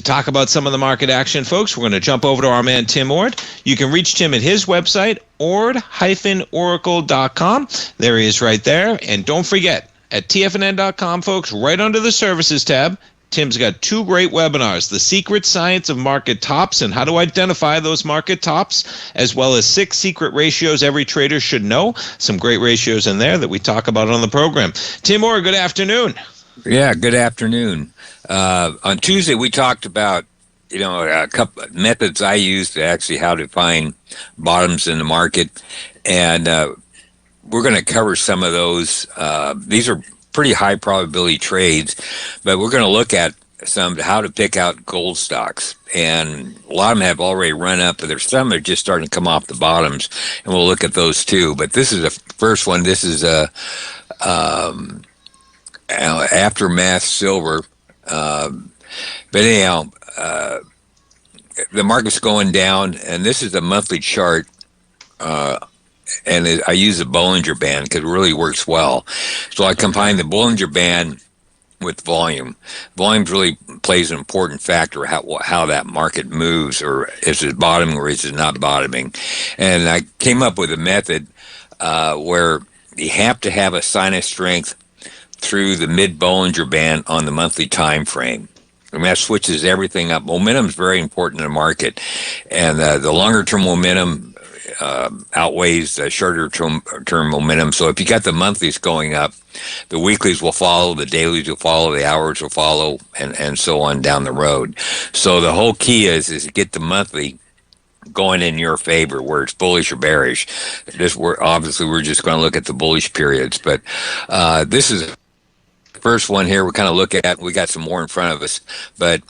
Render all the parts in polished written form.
To talk about some of the market action, folks, we're going to jump over to our man Tim Ord. You can reach Tim at his website, ord-oracle.com. There he is right there. And don't forget, at TFNN.com, folks, right under the Services tab, Tim's got 2 great webinars, The Secret Science of Market Tops and How to Identify Those Market Tops, as well as 6 secret ratios every trader should know. Some great ratios in there that we talk about on the program. Tim Ord, good afternoon. Yeah, good afternoon. On Tuesday, we talked about, a couple methods I use to actually how to find bottoms in the market. And we're going to cover some of those. These are pretty high probability trades, but we're going to look at some how to pick out gold stocks. And a lot of them have already run up, but there's some that are just starting to come off the bottoms, and we'll look at those too. But this is the first one. This is aftermath silver. But anyhow, the market's going down, and this is a monthly chart. And I use the Bollinger Band because it really works well. So I combine the Bollinger Band with volume. Volume really plays an important factor how that market moves, or is it bottoming or is it not bottoming. And I came up with a method where you have to have a sinus strength through the mid-Bollinger Band on the monthly time frame. And that switches everything up. Momentum is very important in the market, and the longer-term momentum outweighs the shorter-term momentum. So if you got the monthlies going up, the weeklies will follow, the dailies will follow, the hours will follow, and so on down the road. So the whole key is to get the monthly going in your favor, where it's bullish or bearish. We're just going to look at the bullish periods, but this is the first one here we kind of look at. We got some more in front of us, but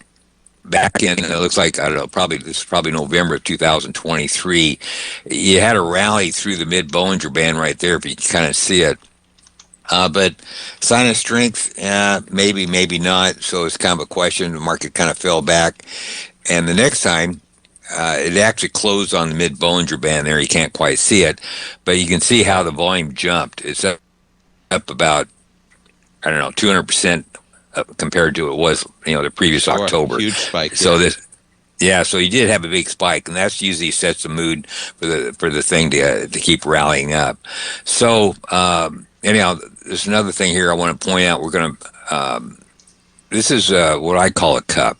back in, it looks like, I don't know, this is probably November of 2023, you had a rally through the mid-Bollinger Band right there, if you can kind of see it. But sinus strength, maybe, maybe not. So it's kind of a question. The market kind of fell back. And the next time, it actually closed on the mid-Bollinger Band there. You can't quite see it, but you can see how the volume jumped. It's up about, 200%. Compared to it was, the previous October. Huge spike. So so you did have a big spike, and that's usually sets the mood for the thing to keep rallying up. So anyhow, there's another thing here I want to point out. We're going to this is what I call a cup.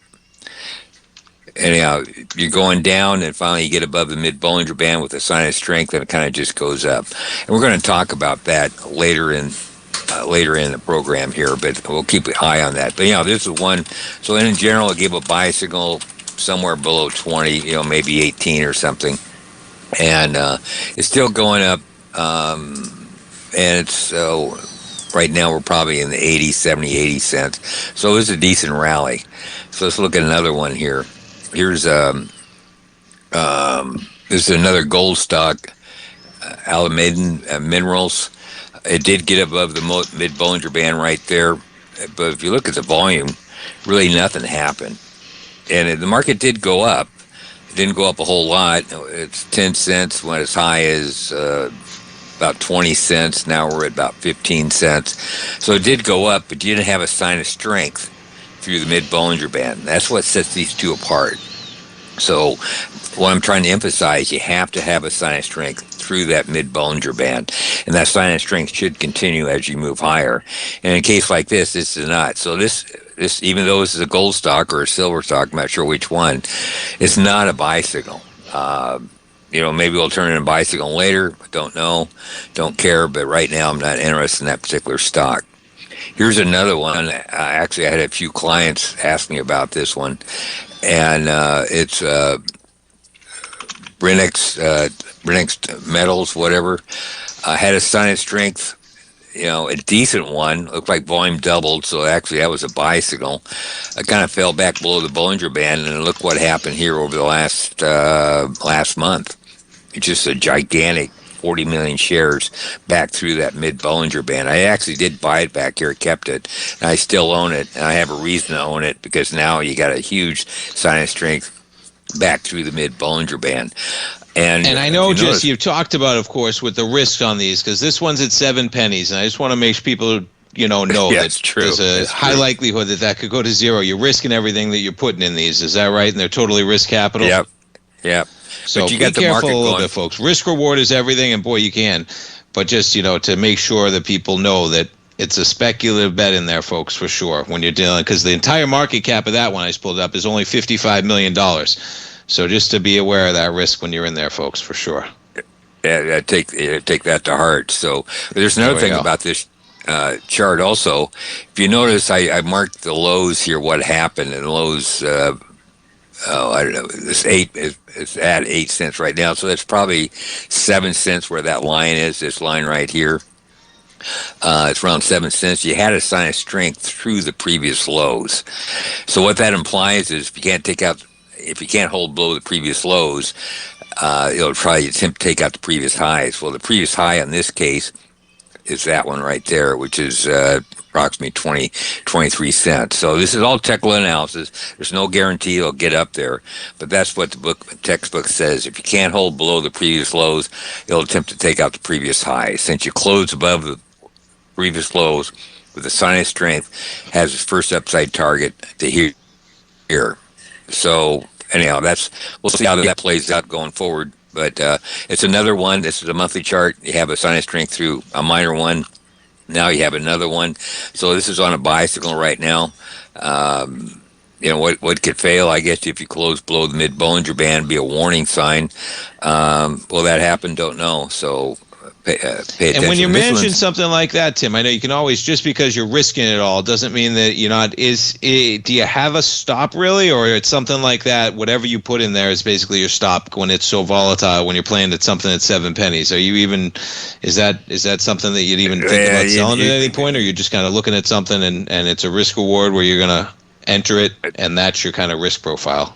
Anyhow, you're going down, and finally you get above the mid-Bollinger Band with a sinus strength, and it kind of just goes up. And we're going to talk about that later in the program here, but we'll keep an eye on that. But this is one. So in general, I give a buy signal somewhere below 20, maybe 18 or something, and it's still going up. And it's right now we're probably in the 80 cents. So it's a decent rally. So let's look at another one here. Here's this is another gold stock, Alameda Minerals. It did get above the mid-Bollinger Band right there, but if you look at the volume, really nothing happened. And the market did go up. It didn't go up a whole lot. It's 10 cents, went as high as about 20 cents. Now we're at about 15 cents. So it did go up, but you didn't have a sign of strength through the mid-Bollinger Band. That's what sets these two apart. So what I'm trying to emphasize, you have to have a sinus strength through that mid-Bollinger Band, and that sinus strength should continue as you move higher. And in a case like this is not. So this even though this is a gold stock or a silver stock, I'm not sure which one, it's not a buy signal. Maybe we'll turn it in a buy signal later. Don't know, don't care. But right now, I'm not interested in that particular stock. Here's another one. Actually, I had a few clients ask me about this one, and it's Brenix Metals, whatever. Had a sinus strength, a decent one. Looked like volume doubled, so actually that was a buy signal. I kind of fell back below the Bollinger Band, and look what happened here over the last month. It's just a gigantic 40 million shares back through that mid-Bollinger Band. I actually did buy it back here, kept it, and I still own it, and I have a reason to own it, because now you got a huge sinus strength back through the mid-Bollinger Band. And I know, Jesse, you've talked about, of course, with the risks on these, because this one's at 7 pennies, and I just want to make people know Yeah, that it's true. there's a It's high true. likelihood that could go to zero. You're risking everything that you're putting in these. Is that right? And they're totally risk capital. Yep. Yep. So But you be got the careful a market little going. bit, folks. Risk reward is everything, and boy, you can. But just to make sure that people know that it's a speculative bet in there, folks, for sure. When you're dealing, because the entire market cap of that one I just pulled up is only $55 million. So just to be aware of that risk when you're in there, folks, for sure. Yeah, take that to heart. So there's There another we thing go. about this chart also. If you notice, I marked the lows here. What happened? And the lows. I don't know. This it's at 8 cents right now. So that's probably 7 cents where that line is. This line right here. It's around 7 cents. You had a sign of strength through the previous lows. So what that implies is if you can't hold below the previous lows, it'll try to attempt to take out the previous highs. Well, the previous high in this case is that one right there, which is approximately 23 cents. So this is all technical analysis. There's no guarantee it'll get up there, but that's what the textbook says. If you can't hold below the previous lows, it'll attempt to take out the previous highs. Since you close above the previous lows with a sign of strength, has its first upside target to here. So anyhow, we'll see how that plays out going forward. But it's another one. This is a monthly chart. You have a sign of strength through a minor one. Now you have another one. So this is on a buy signal right now. What could fail? I guess if you close below the mid Bollinger Band, be a warning sign. Will that happen? Don't know. So pay attention. And when you're managing something like that, Tim, I know you can always, just because you're risking it all doesn't mean that you're not. Do you have a stop really, or it's something like that? Whatever you put in there is basically your stop when it's so volatile. When you're playing at something at 7 pennies, are you even? Is that something that you'd even think about selling at any point, or you're just kind of looking at something and it's a risk reward where you're gonna enter it, and that's your kind of risk profile?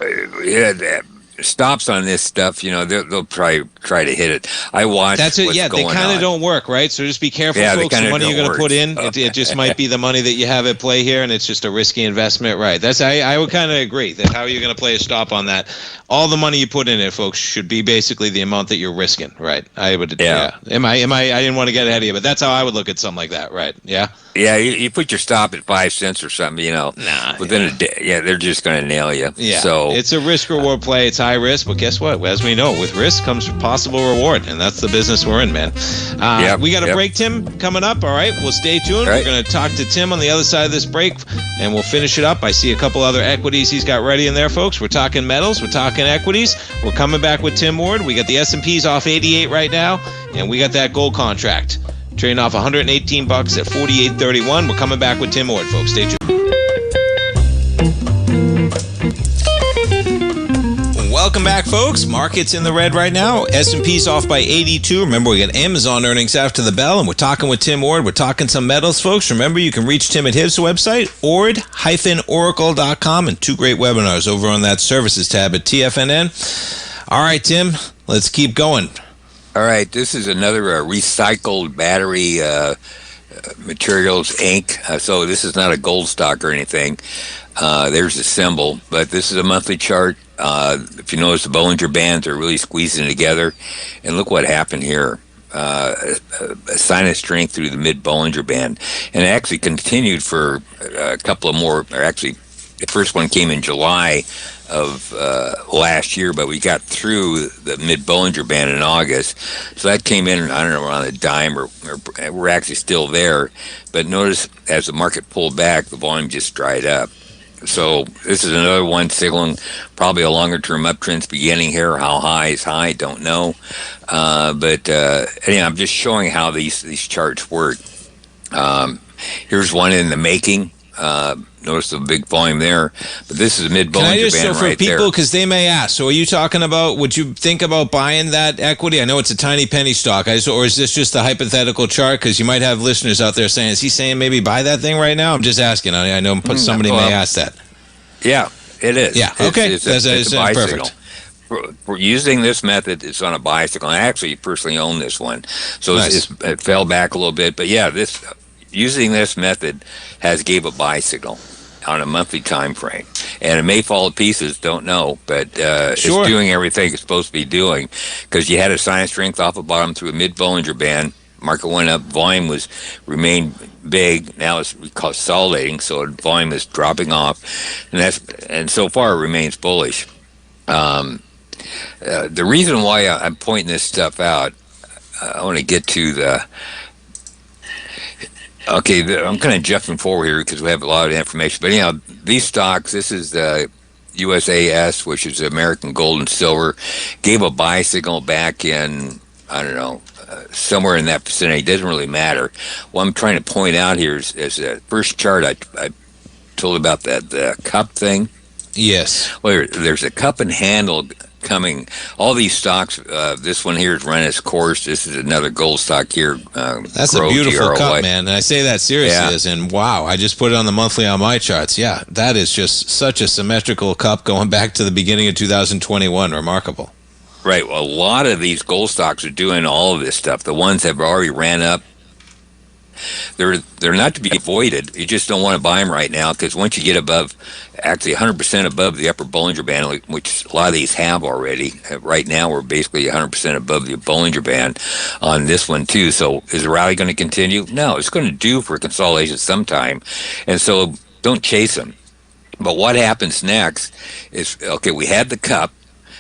Yeah. Stops on this stuff, they'll try to hit it. I watch. That's it. Yeah, they kind of don't work, right? So just be careful, folks. The money you're going to put in, it just might be the money that you have at play here, and it's just a risky investment, right? I would kind of agree that how you're going to play a stop on that. All the money you put in it, folks, should be basically the amount that you're risking, right? I would. Yeah. Am I? I didn't want to get ahead of you, but that's how I would look at something like that, right? Yeah. Yeah, you put your stop at 5 cents or something, within a day, they're just going to nail you. Yeah, so it's a risk reward play. It's high risk, but guess what? As we know, with risk comes possible reward, and that's the business we're in, man. We got a break, Tim, coming up. All right, we'll stay tuned. We're going to talk to Tim on the other side of this break, and we'll finish it up. I see a couple other equities he's got ready in there, folks. We're talking metals. We're talking equities. We're coming back with Tim Ward. We got the S&Ps off 88 right now, and we got that gold contract trading off $118 at 48.31. We're coming back with Tim Ward, folks. Stay tuned. Welcome back, folks. Market's in the red right now. S&P's off by 82. Remember, we got Amazon earnings after the bell, and we're talking with Tim Ward. We're talking some metals, folks. Remember, you can reach Tim at his website, ord-oracle.com, and 2 great webinars over on that services tab at TFNN. All right, Tim, let's keep going. All right, this is another recycled battery materials ink. So this is not a gold stock or anything. There's a symbol, but this is a monthly chart. If you notice, the Bollinger Bands are really squeezing together. And look what happened here. A sign of strength through the mid-Bollinger Band. And it actually continued for a couple of more, or actually, the first one came in July of last year, but we got through the mid-Bollinger Band in August. So that came in, I don't know, around a dime, or we're actually still there. But notice, as the market pulled back, the volume just dried up. So this is another one signaling probably a longer-term uptrend's beginning here. How high is high? Don't know. But anyway, I'm just showing how these charts work. Here's one in the making. Notice the big volume there, but this is a mid-Bollinger Band for right people, there. because they may ask, so are you talking about, would you think about buying that equity? I know it's a tiny penny stock, or is this just a hypothetical chart? Because you might have listeners out there saying, is he saying maybe buy that thing right now? I'm just asking. I know somebody may ask that. Yeah, it is. Yeah, okay. It's a buy perfect. signal. For using this method, it's on a buy signal. I actually personally own this one, so nice. it fell back a little bit. But yeah, using this method gave a buy signal on a monthly time frame, and it may fall to pieces, don't know, but it's doing everything it's supposed to be doing, because you had a sign of strength off the bottom through a mid-Bollinger Band, market went up, volume was remained big. Now it's consolidating, so volume is dropping off, and so far it remains bullish. The reason why I'm pointing this stuff out, I want to get to the. Okay, I'm kind of jumping forward here because we have a lot of information. But anyhow, these stocks, this is the USAS, which is American Gold and Silver, gave a buy signal back in, I don't know, somewhere in that vicinity. It doesn't really matter. What I'm trying to point out here is the first chart I told about the cup thing. Yes. Well, there's a cup and handle coming. All these stocks, this one here is run its course. This is another gold stock here. That's a beautiful cup, man. And I say that seriously, as in, wow, I just put it on the monthly on my charts. Yeah, that is just such a symmetrical cup going back to the beginning of 2021. Remarkable. Right. Well, a lot of these gold stocks are doing all of this stuff. The ones that have already ran up, they're not to be avoided. You just don't want to buy them right now because once you get above, actually 100% above the upper Bollinger Band, which a lot of these have already, right now we're basically 100% above the Bollinger Band on this one too. So is the rally going to continue? No, it's going to do for consolidation sometime. And so don't chase them. But what happens next is, okay, we had the cup.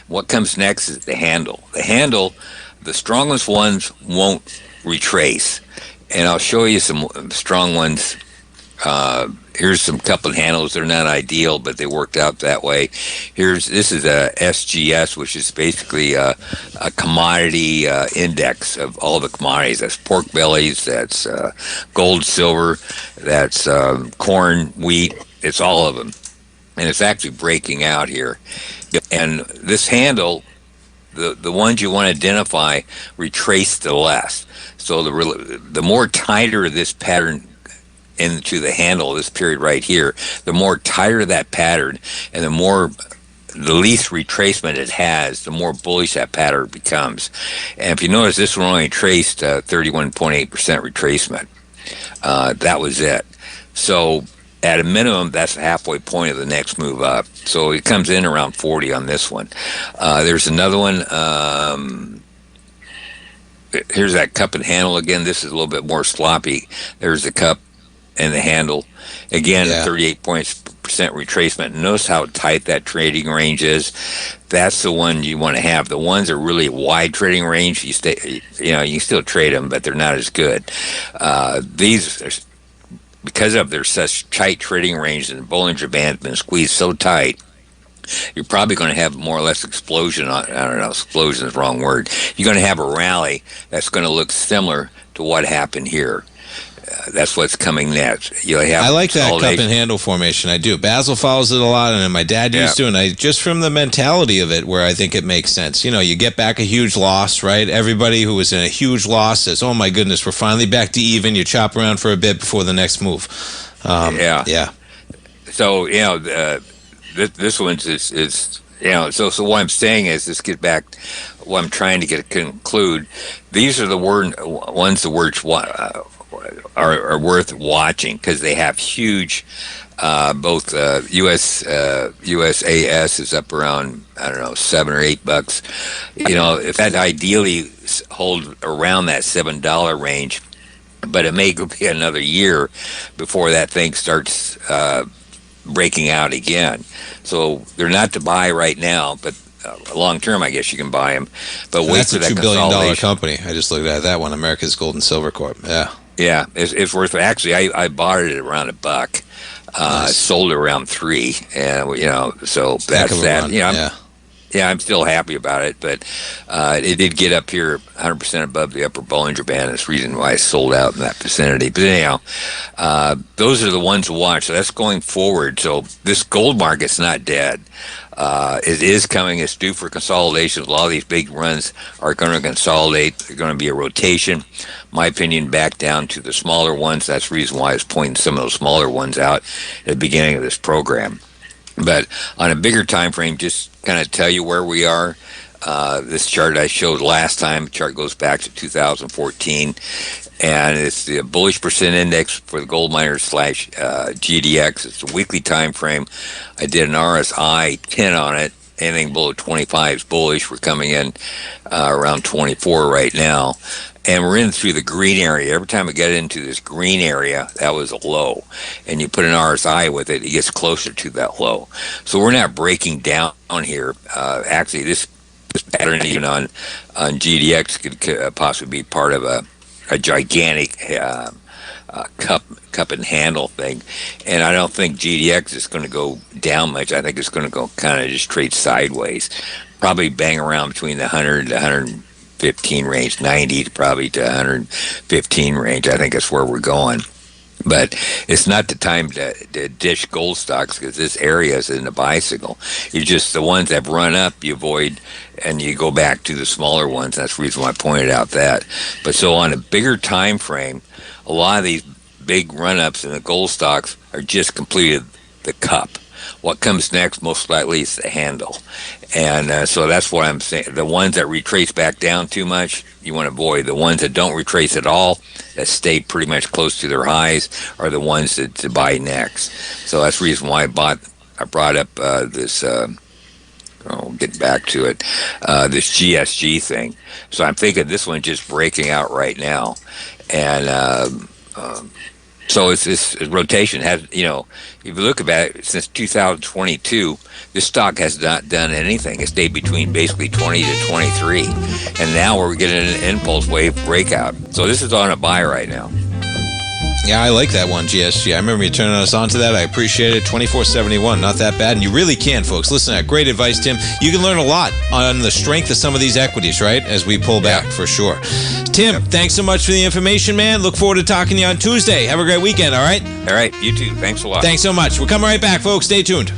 What comes next is the handle. The handle, the strongest ones won't retrace. And I'll show you some strong ones. Here's some cup and handles. They're not ideal, but they worked out that way. This is a SGS, which is basically a commodity index of all the commodities. That's pork bellies, that's gold, silver, that's corn, wheat. It's all of them. And it's actually breaking out here. And this handle, the ones you want to identify, retrace the less. So the more tighter this pattern into the handle, this period right here, the more tighter that pattern and the least retracement it has, the more bullish that pattern becomes. And if you notice, this one only traced 31.8% retracement. That was it. So at a minimum, that's the halfway point of the next move up. So it comes in around 40 on this one. There's another one. Here's that cup and handle again. This is a little bit more sloppy. There's the cup and the handle. Again, 38% retracement. Notice how tight that trading range is. That's the one you want to have. The ones that are really wide trading range, you can still trade them, but they're not as good. These are, because of their such tight trading range, and the Bollinger Band has been squeezed so tight, you're probably going to have more or less explosion. I don't know, explosion is the wrong word. You're going to have a rally that's going to look similar to what happened here. That's what's coming next. You'll have I like that cup and handle formation. I do. Basil follows it a lot, and my dad used to, and I just from the mentality of it, where I think it makes sense. You know, you get back a huge loss, right? Everybody who was in a huge loss says, "Oh my goodness, we're finally back to even." You chop around for a bit before the next move. So this one's is So what I'm saying is, let's get back. What I'm trying to conclude. These are the ones the words are worth watching because they have huge. Both USAS is up around, I don't know, $7 or $8. If that ideally hold around that $7 range, but it may be another year before that thing starts breaking out again. So they're not to buy right now, but long term, I guess you can buy them. But wait for that consolidation. That's a $2 billion company. I just looked at that one, America's Gold and Silver Corp. Yeah, it's worth it. Actually, I bought it at around $1. Nice. Sold it around $3, and so that's that. I'm still happy about it, but it did get up here 100% above the upper Bollinger Band. That's the reason why I sold out in that vicinity. But anyhow, those are the ones to watch. So that's going forward. So this gold market's not dead. It is coming. It's due for consolidation. A lot of these big runs are going to consolidate. They're going to be a rotation. My opinion, back down to the smaller ones. That's the reason why I was pointing some of those smaller ones out at the beginning of this program. But on a bigger time frame, just kind of tell you where we are. This chart I showed last time, the chart goes back to 2014, and it's the bullish percent index for the gold miners / GDX. It's a weekly time frame. I did an RSI 10 on it. Anything below 25 is bullish. We're coming in around 24 right now. and we're in through the green area. Every time we get into this green area, that was a low, and you put an RSI with it, it gets closer to that low. So we're not breaking down here. Actually, this pattern even on GDX could possibly be part of a gigantic cup and handle thing, and I don't think GDX is going to go down much. I think it's going to go kind of just trade sideways, probably bang around between the 100 to 115 range, 90 to probably to 115 range. I think that's where we're going. But it's not the time to dish gold stocks, because this area is in a bicycle. You just, the ones that run up, you avoid, and you go back to the smaller ones. That's the reason why I pointed out that. But so on a bigger time frame, a lot of these big run-ups in the gold stocks are just completed the cup. What comes next most likely is the handle. And so that's what I'm saying. The ones that retrace back down too much, you want to avoid. The ones that don't retrace at all, that stay pretty much close to their highs, are the ones to buy next. So that's the reason why I brought up this, I'll get back to it, this GSG thing. So I'm thinking this one's just breaking out right now. And so it's this rotation has, if you look at it, since 2022, this stock has not done anything. It stayed between basically 20 to 23, and now we're getting an impulse wave breakout. So this is on a buy right now. Yeah, I like that one, GSG. I remember you turning us on to that. I appreciate it. 2471, not that bad. And you really can, folks. Listen to that. Great advice, Tim. You can learn a lot on the strength of some of these equities, right, as we pull back, for sure. Tim, thanks so much for the information, man. Look forward to talking to you on Tuesday. Have a great weekend, all right? All right, you too. Thanks a lot. Thanks so much. We'll come right back, folks. Stay tuned.